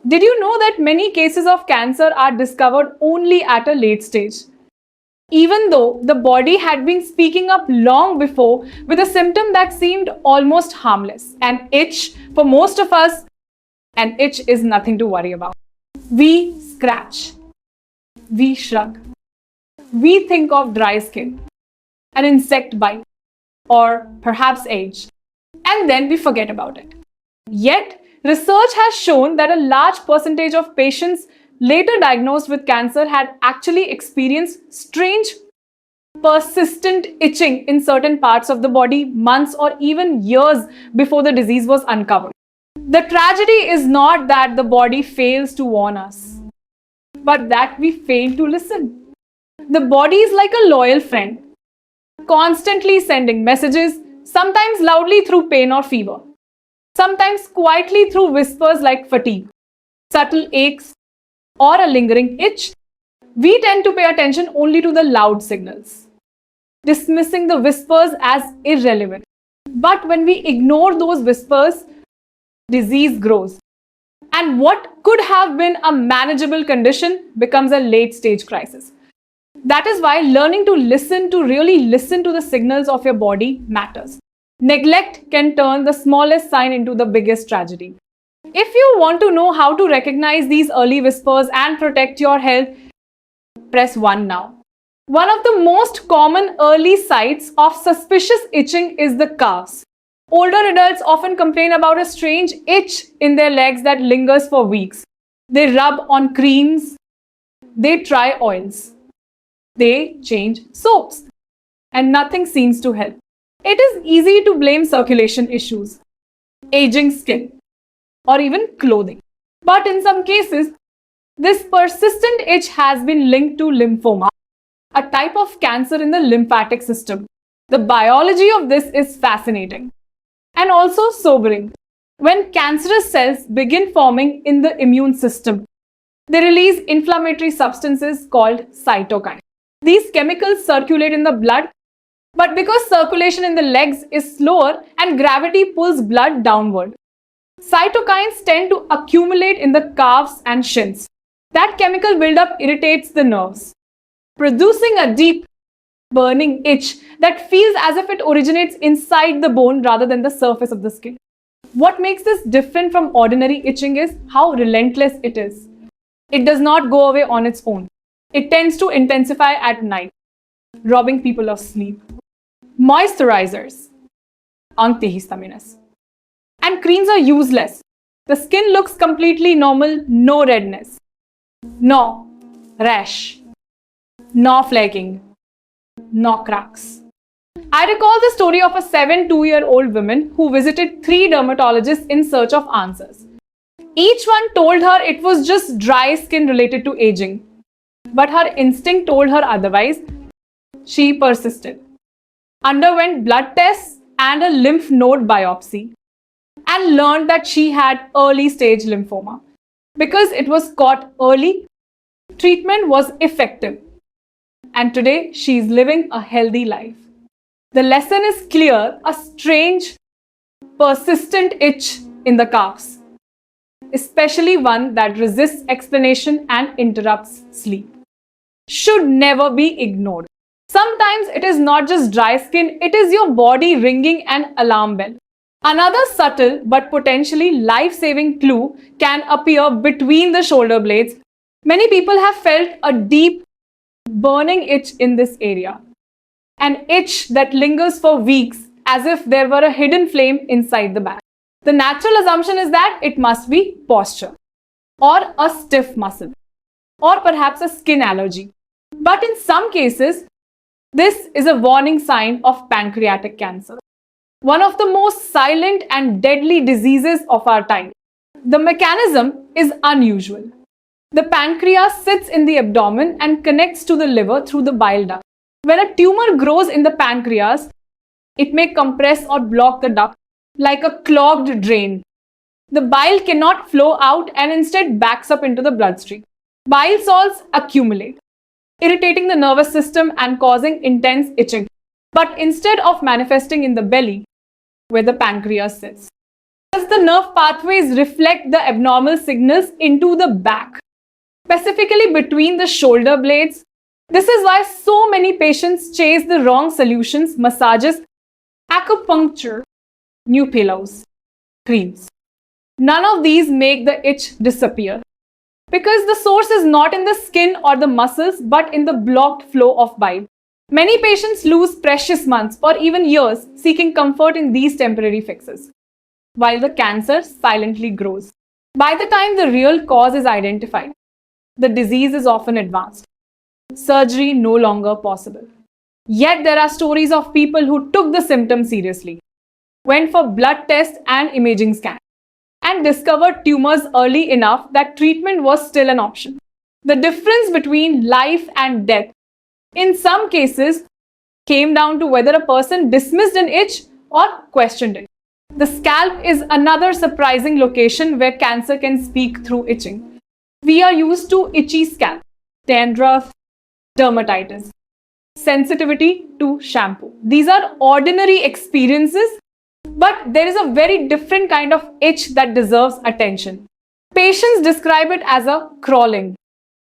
Did you know that many cases of cancer are discovered only at a late stage? Even though the body had been speaking up long before with a symptom that seemed almost harmless. An itch, for most of us, an itch is nothing to worry about. We scratch, we shrug, we think of dry skin, an insect bite, or perhaps age, and then we forget about it. Yet, research has shown that a large percentage of patients later diagnosed with cancer had actually experienced strange, persistent itching in certain parts of the body months or even years before the disease was uncovered. The tragedy is not that the body fails to warn us, but that we fail to listen. The body is like a loyal friend, constantly sending messages, sometimes loudly through pain or fever, sometimes quietly through whispers like fatigue, subtle aches, or a lingering itch. We tend to pay attention only to the loud signals, dismissing the whispers as irrelevant. But when we ignore those whispers, disease grows. And what could have been a manageable condition becomes a late stage crisis. That is why learning to really listen to the signals of your body matters. Neglect can turn the smallest sign into the biggest tragedy. If you want to know how to recognize these early whispers and protect your health, press 1 now. One of the most common early sites of suspicious itching is the calves. Older adults often complain about a strange itch in their legs that lingers for weeks. They rub on creams, they try oils, they change soaps, and nothing seems to help. It is easy to blame circulation issues, aging skin, or even clothing. But in some cases, this persistent itch has been linked to lymphoma, a type of cancer in the lymphatic system. The biology of this is fascinating and also sobering. When cancerous cells begin forming in the immune system, they release inflammatory substances called cytokines. These chemicals circulate in the blood, but because circulation in the legs is slower and gravity pulls blood downward, cytokines tend to accumulate in the calves and shins. That chemical buildup irritates the nerves, producing a deep, burning itch that feels as if it originates inside the bone rather than the surface of the skin. What makes this different from ordinary itching is how relentless it is. It does not go away on its own. It tends to intensify at night, robbing people of sleep. Moisturizers, antihistamines, and creams are useless. The skin looks completely normal, no redness, no rash, no flaking, no cracks. I recall the story of a 72-year-old woman who visited 3 dermatologists in search of answers. Each one told her it was just dry skin related to aging. But her instinct told her otherwise. She persisted, underwent blood tests and a lymph node biopsy, and learned that she had early stage lymphoma. Because it was caught early, treatment was effective. And today she is living a healthy life. The lesson is clear: a strange, persistent itch in the calves, especially one that resists explanation and interrupts sleep, should never be ignored. Sometimes it is not just dry skin, it is your body ringing an alarm bell. Another subtle but potentially life-saving clue can appear between the shoulder blades. Many people have felt a deep, burning itch in this area. An itch that lingers for weeks as if there were a hidden flame inside the back. The natural assumption is that it must be posture, or a stiff muscle, or perhaps a skin allergy. But in some cases, this is a warning sign of pancreatic cancer, one of the most silent and deadly diseases of our time. The mechanism is unusual. The pancreas sits in the abdomen and connects to the liver through the bile duct. When a tumor grows in the pancreas, it may compress or block the duct like a clogged drain. The bile cannot flow out and instead backs up into the bloodstream. Bile salts accumulate, irritating the nervous system and causing intense itching. But instead of manifesting in the belly, where the pancreas sits, As the nerve pathways reflect the abnormal signals into the back, specifically between the shoulder blades. This is why so many patients chase the wrong solutions: massages, acupuncture, new pillows, creams. None of these make the itch disappear because the source is not in the skin or the muscles but in the blocked flow of bile. Many patients lose precious months or even years seeking comfort in these temporary fixes, while the cancer silently grows. By the time the real cause is identified, the disease is often advanced. Surgery no longer possible. Yet there are stories of people who took the symptoms seriously, went for blood tests and imaging scans, and discovered tumors early enough that treatment was still an option. The difference between life and death, in some cases, came down to whether a person dismissed an itch or questioned it. The scalp is another surprising location where cancer can speak through itching. We are used to itchy scalp, dandruff, dermatitis, sensitivity to shampoo. These are ordinary experiences, but there is a very different kind of itch that deserves attention. Patients describe it as a crawling,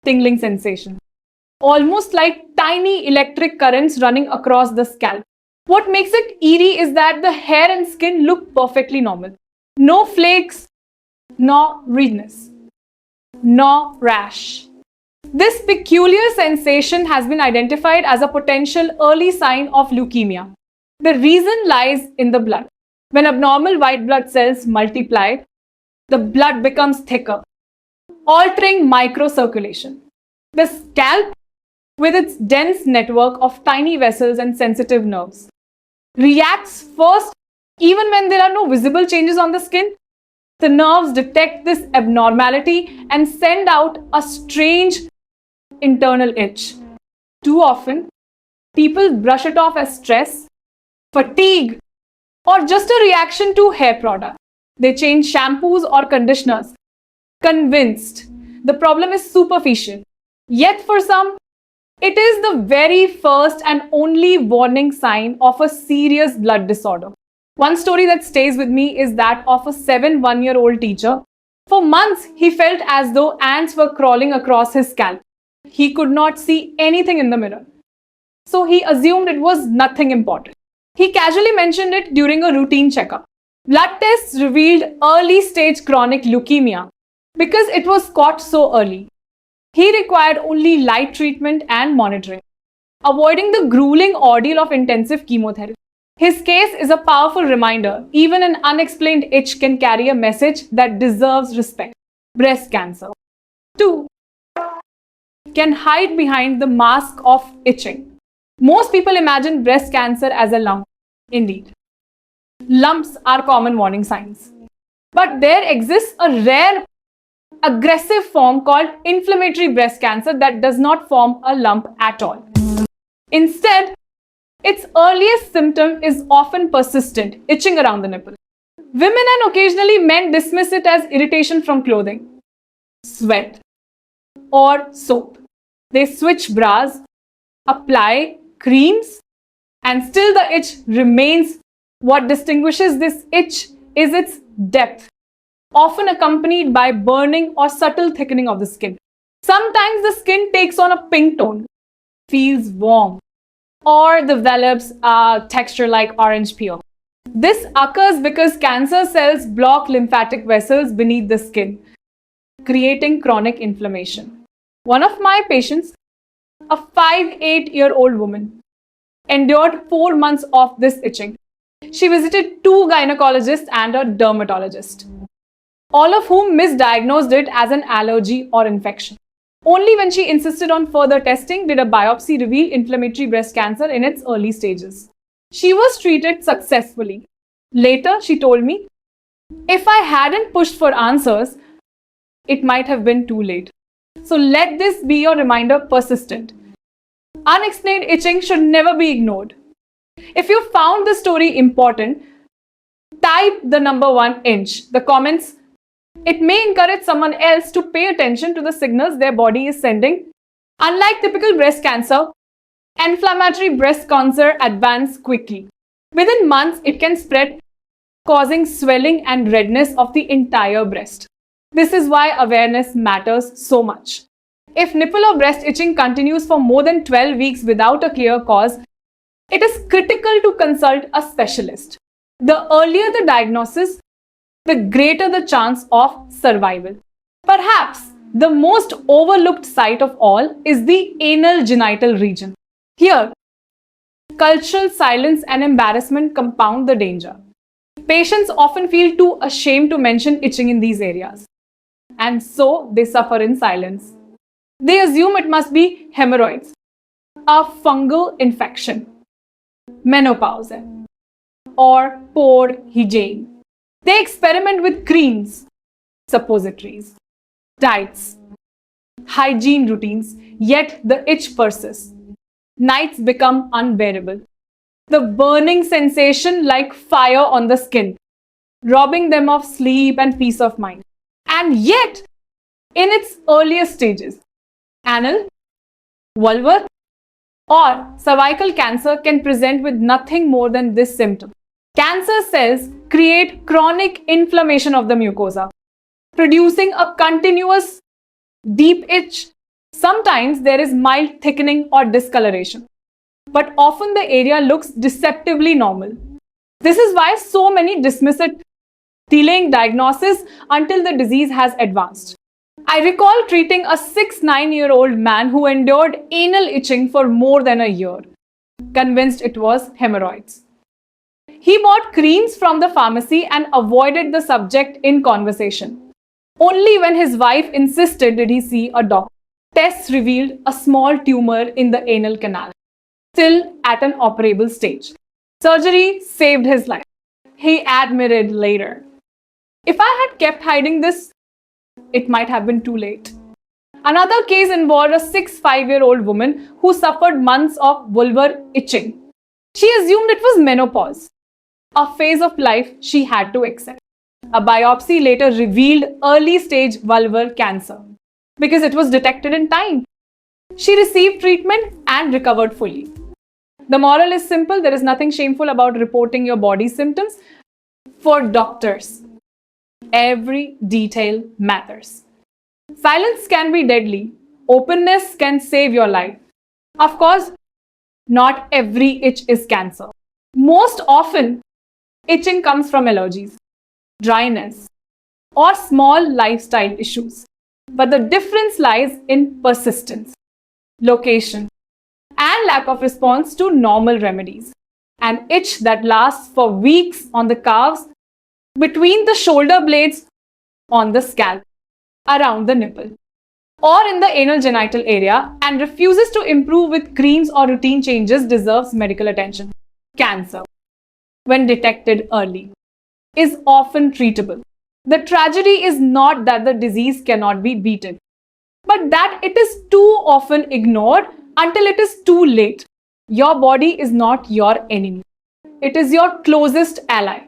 tingling sensation, almost like tiny electric currents running across the scalp. What makes it eerie is that the hair and skin look perfectly normal. No flakes, no redness, no rash. This peculiar sensation has been identified as a potential early sign of leukemia. The reason lies in the blood. When abnormal white blood cells multiply, the blood becomes thicker, altering microcirculation. The scalp, with its dense network of tiny vessels and sensitive nerves, reacts first even when there are no visible changes on the skin. The nerves detect this abnormality and send out a strange internal itch. Too often, people brush it off as stress, fatigue, or just a reaction to hair product. They change shampoos or conditioners, convinced the problem is superficial. Yet for some, it is the very first and only warning sign of a serious blood disorder. One story that stays with me is that of a 1-year-old teacher. For months, he felt as though ants were crawling across his scalp. He could not see anything in the mirror, so he assumed it was nothing important. He casually mentioned it during a routine checkup. Blood tests revealed early stage chronic leukemia because it was caught so early. He required only light treatment and monitoring, avoiding the grueling ordeal of intensive chemotherapy. His case is a powerful reminder: even an unexplained itch can carry a message that deserves respect. Breast cancer, 2, can hide behind the mask of itching. Most people imagine breast cancer as a lump. Indeed, lumps are common warning signs. But there exists a rare, aggressive form called inflammatory breast cancer that does not form a lump at all. Instead, its earliest symptom is often persistent, itching around the nipple. Women and occasionally men dismiss it as irritation from clothing, sweat, or soap. They switch bras, apply creams, and still the itch remains. What distinguishes this itch is its depth, often accompanied by burning or subtle thickening of the skin. Sometimes the skin takes on a pink tone, feels warm, or develops a texture like orange peel. This occurs because cancer cells block lymphatic vessels beneath the skin, creating chronic inflammation. One of my patients, a 5-8-year-old woman, endured 4 months of this itching. She visited 2 gynecologists and a dermatologist, all of whom misdiagnosed it as an allergy or infection. Only when she insisted on further testing did a biopsy reveal inflammatory breast cancer in its early stages. She was treated successfully. Later, she told me, "If I hadn't pushed for answers, it might have been too late." So let this be your reminder: persistent, unexplained itching should never be ignored. If you found this story important, type the number 1 inch. The comments. It may encourage someone else to pay attention to the signals their body is sending. Unlike typical breast cancer, inflammatory breast cancer advances quickly. Within months, it can spread causing swelling and redness of the entire breast. This is why awareness matters so much. If nipple or breast itching continues for more than 12 weeks without a clear cause, it is critical to consult a specialist. The earlier the diagnosis, the greater the chance of survival. Perhaps the most overlooked site of all is the anal genital region. Here, cultural silence and embarrassment compound the danger. Patients often feel too ashamed to mention itching in these areas, and so they suffer in silence. They assume it must be hemorrhoids, a fungal infection, menopause, or poor hygiene. They experiment with creams, suppositories, diets, hygiene routines, yet the itch persists. Nights become unbearable. The burning sensation like fire on the skin, robbing them of sleep and peace of mind. And yet, in its earliest stages, anal, vulvar, or cervical cancer can present with nothing more than this symptom. Cancer cells create chronic inflammation of the mucosa, producing a continuous deep itch. Sometimes there is mild thickening or discoloration, but often the area looks deceptively normal. This is why so many dismiss it, delaying diagnosis until the disease has advanced. I recall treating a 9-year-old man who endured anal itching for more than a year, convinced it was hemorrhoids. He bought creams from the pharmacy and avoided the subject in conversation. Only when his wife insisted did he see a doctor. Tests revealed a small tumor in the anal canal, still at an operable stage. Surgery saved his life. He admitted later, "If I had kept hiding this, it might have been too late." Another case involved a 5-year-old woman who suffered months of vulvar itching. She assumed it was menopause, a phase of life she had to accept. A biopsy later revealed early stage vulvar cancer because it was detected in time. She received treatment and recovered fully. The moral is simple: there is nothing shameful about reporting your body symptoms. For doctors, every detail matters. Silence can be deadly. Openness can save your life. Of course, not every itch is cancer. Most often, itching comes from allergies, dryness, or small lifestyle issues. But the difference lies in persistence, location, and lack of response to normal remedies. An itch that lasts for weeks on the calves, between the shoulder blades, on the scalp, around the nipple, or in the anal genital area, and refuses to improve with creams or routine changes deserves medical attention. Cancer, when detected early, is often treatable. The tragedy is not that the disease cannot be beaten, but that it is too often ignored until it is too late. Your body is not your enemy. It is your closest ally,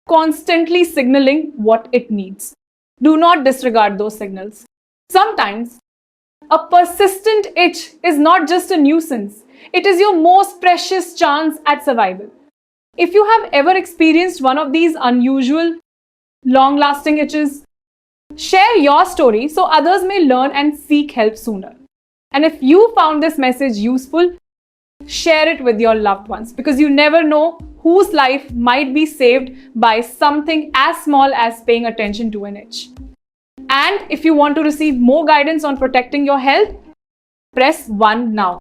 constantly signaling what it needs. Do not disregard those signals. Sometimes, a persistent itch is not just a nuisance. It is your most precious chance at survival. If you have ever experienced one of these unusual, long-lasting itches, share your story so others may learn and seek help sooner. And if you found this message useful, share it with your loved ones, because you never know whose life might be saved by something as small as paying attention to an itch. And if you want to receive more guidance on protecting your health, press 1 now.